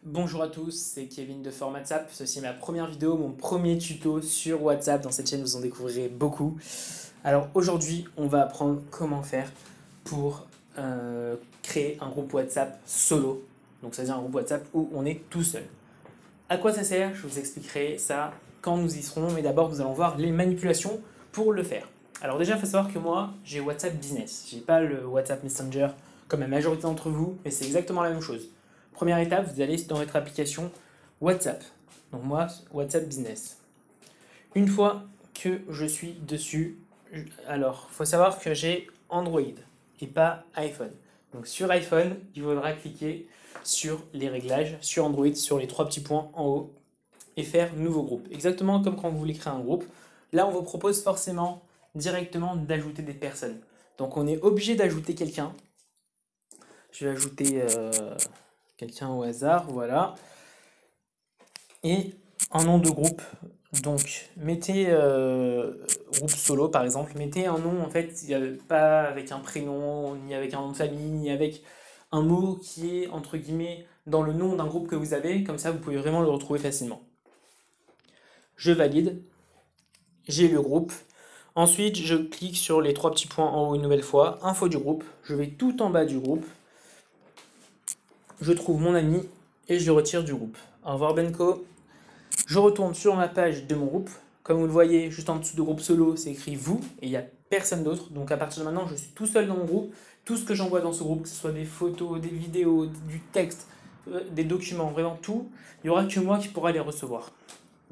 Bonjour à tous, c'est Kevin de FormatSap. Ceci est ma première vidéo, mon premier tuto sur WhatsApp. Dans cette chaîne, vous en découvrirez beaucoup. Alors aujourd'hui, on va apprendre comment faire pour créer un groupe WhatsApp solo. Donc, c'est-à-dire un groupe WhatsApp où on est tout seul. À quoi ça sert? Je vous expliquerai ça quand nous y serons. Mais d'abord, nous allons voir les manipulations pour le faire. Alors déjà, il faut savoir que moi, j'ai WhatsApp Business. J'ai pas le WhatsApp Messenger comme la majorité d'entre vous, mais c'est exactement la même chose. Première étape, vous allez dans votre application WhatsApp. Donc moi, WhatsApp Business. Une fois que je suis dessus, alors, il faut savoir que j'ai Android et pas iPhone. Donc sur iPhone, il faudra cliquer sur les réglages, sur Android, sur les trois petits points en haut et faire nouveau groupe. Exactement comme quand vous voulez créer un groupe. Là, on vous propose forcément directement d'ajouter des personnes. Donc on est obligé d'ajouter quelqu'un. Je vais ajouter quelqu'un au hasard, voilà. Et un nom de groupe. Donc, mettez groupe solo par exemple, mettez un nom en fait, pas avec un prénom, ni avec un nom de famille, ni avec un mot qui est entre guillemets dans le nom d'un groupe que vous avez, comme ça vous pouvez vraiment le retrouver facilement. Je valide, j'ai le groupe. Ensuite, je clique sur les trois petits points en haut une nouvelle fois, info du groupe, je vais tout en bas du groupe, je trouve mon ami et je le retire du groupe. Au revoir Benko. Je retourne sur ma page de mon groupe. Comme vous le voyez, juste en dessous de groupe solo, c'est écrit vous et il n'y a personne d'autre. Donc à partir de maintenant, je suis tout seul dans mon groupe. Tout ce que j'envoie dans ce groupe, que ce soit des photos, des vidéos, du texte, des documents, vraiment tout, il n'y aura que moi qui pourra les recevoir.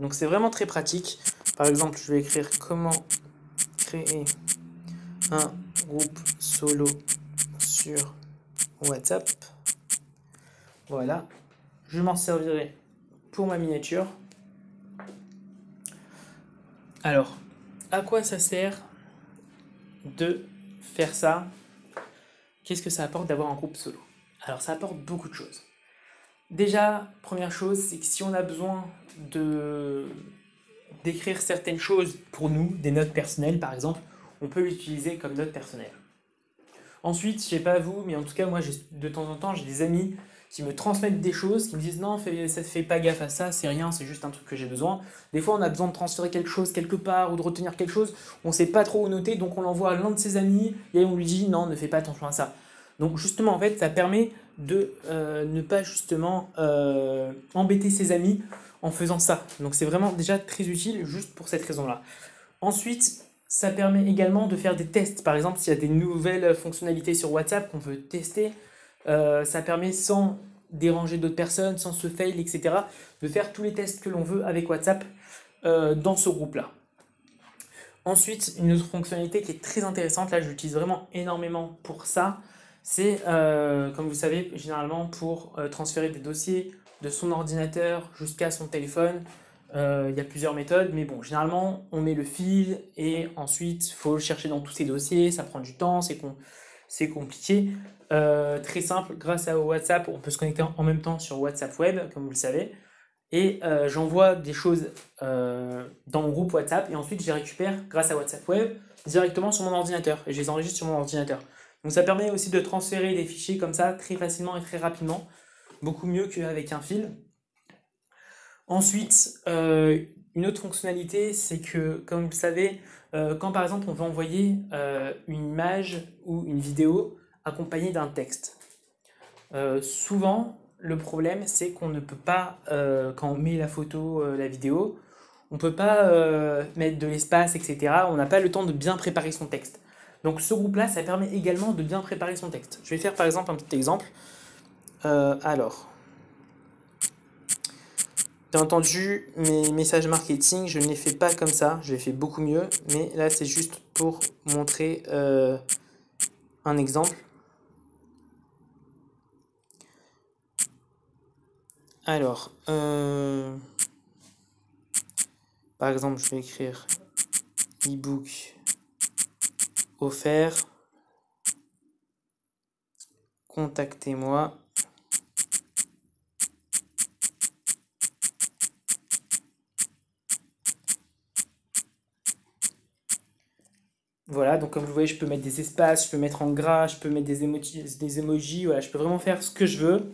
Donc c'est vraiment très pratique. Par exemple, je vais écrire comment créer un groupe solo sur WhatsApp. Voilà. Je m'en servirai pour ma miniature. Alors, à quoi ça sert de faire ça? Qu'est-ce que ça apporte d'avoir un groupe solo? Alors, ça apporte beaucoup de choses. Déjà, première chose, c'est que si on a besoin de d'écrire certaines choses pour nous, des notes personnelles par exemple, on peut l'utiliser comme note personnelle. Ensuite, je sais pas vous, mais en tout cas, moi, de temps en temps, j'ai des amis qui me transmettent des choses, qui me disent non, ça fait pas gaffe à ça, c'est rien, c'est juste un truc que j'ai besoin. Des fois, on a besoin de transférer quelque chose quelque part ou de retenir quelque chose, on sait pas trop où noter, donc on l'envoie à l'un de ses amis et on lui dit non, ne fais pas attention à ça. Donc justement, en fait, ça permet de ne pas justement embêter ses amis en faisant ça. Donc c'est vraiment déjà très utile juste pour cette raison-là. Ensuite, ça permet également de faire des tests. Par exemple, s'il y a des nouvelles fonctionnalités sur WhatsApp qu'on veut tester, ça permet sans déranger d'autres personnes, sans se fail, etc., de faire tous les tests que l'on veut avec WhatsApp dans ce groupe-là. Ensuite, une autre fonctionnalité qui est très intéressante, là je l'utilise vraiment énormément pour ça, c'est, comme vous savez, généralement pour transférer des dossiers de son ordinateur jusqu'à son téléphone. Il y a plusieurs méthodes, mais bon, généralement on met le fil et ensuite il faut le chercher dans tous ces dossiers, ça prend du temps, c'est compliqué. Très simple, grâce à WhatsApp, on peut se connecter en même temps sur WhatsApp Web, comme vous le savez. Et j'envoie des choses dans mon groupe WhatsApp et ensuite je les récupère grâce à WhatsApp Web directement sur mon ordinateur et je les enregistre sur mon ordinateur. Donc ça permet aussi de transférer des fichiers comme ça très facilement et très rapidement, beaucoup mieux qu'avec un fil. Ensuite, une autre fonctionnalité, c'est que, comme vous le savez, quand par exemple on veut envoyer une image ou une vidéo accompagnée d'un texte, souvent le problème c'est qu'on ne peut pas, quand on met la photo, la vidéo, on ne peut pas mettre de l'espace, etc. On n'a pas le temps de bien préparer son texte. Donc ce groupe-là, ça permet également de bien préparer son texte. Je vais faire par exemple un petit exemple. Alors, bien entendu, mes messages marketing, je ne les fais pas comme ça, je les fais beaucoup mieux, mais là c'est juste pour montrer un exemple. Alors, par exemple, je vais écrire e-book offert, contactez-moi. Voilà, donc comme vous voyez, je peux mettre des espaces, je peux mettre en gras, je peux mettre des emojis, voilà, je peux vraiment faire ce que je veux.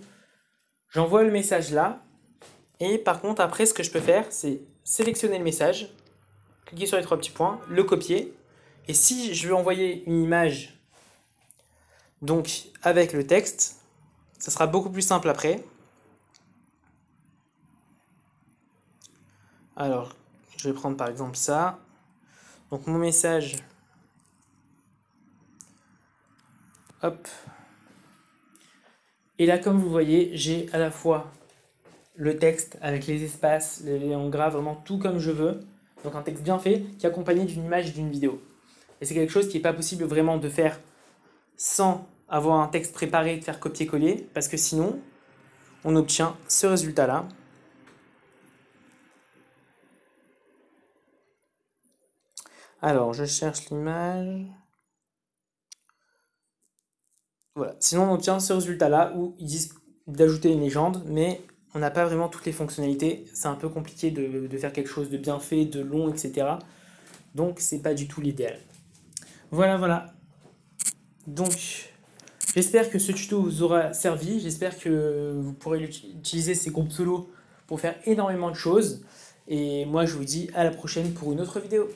J'envoie le message là. Et par contre, après, ce que je peux faire, c'est sélectionner le message, cliquer sur les 3 petits points, le copier. Et si je veux envoyer une image donc avec le texte, ça sera beaucoup plus simple après. Alors, je vais prendre par exemple ça. Donc mon message, hop. Et là, comme vous voyez, j'ai à la fois le texte avec les espaces, en gras, vraiment tout comme je veux. Donc un texte bien fait qui est accompagné d'une image et d'une vidéo. Et c'est quelque chose qui n'est pas possible vraiment de faire sans avoir un texte préparé et de faire copier-coller, parce que sinon, on obtient ce résultat-là. Alors, je cherche l'image. Voilà. Sinon, on obtient ce résultat-là où ils disent d'ajouter une légende, mais on n'a pas vraiment toutes les fonctionnalités. C'est un peu compliqué de faire quelque chose de bien fait, de long, etc. Donc, c'est pas du tout l'idéal. Voilà. Donc, j'espère que ce tuto vous aura servi. J'espère que vous pourrez utiliser ces groupes solo pour faire énormément de choses. Et moi, je vous dis à la prochaine pour une autre vidéo.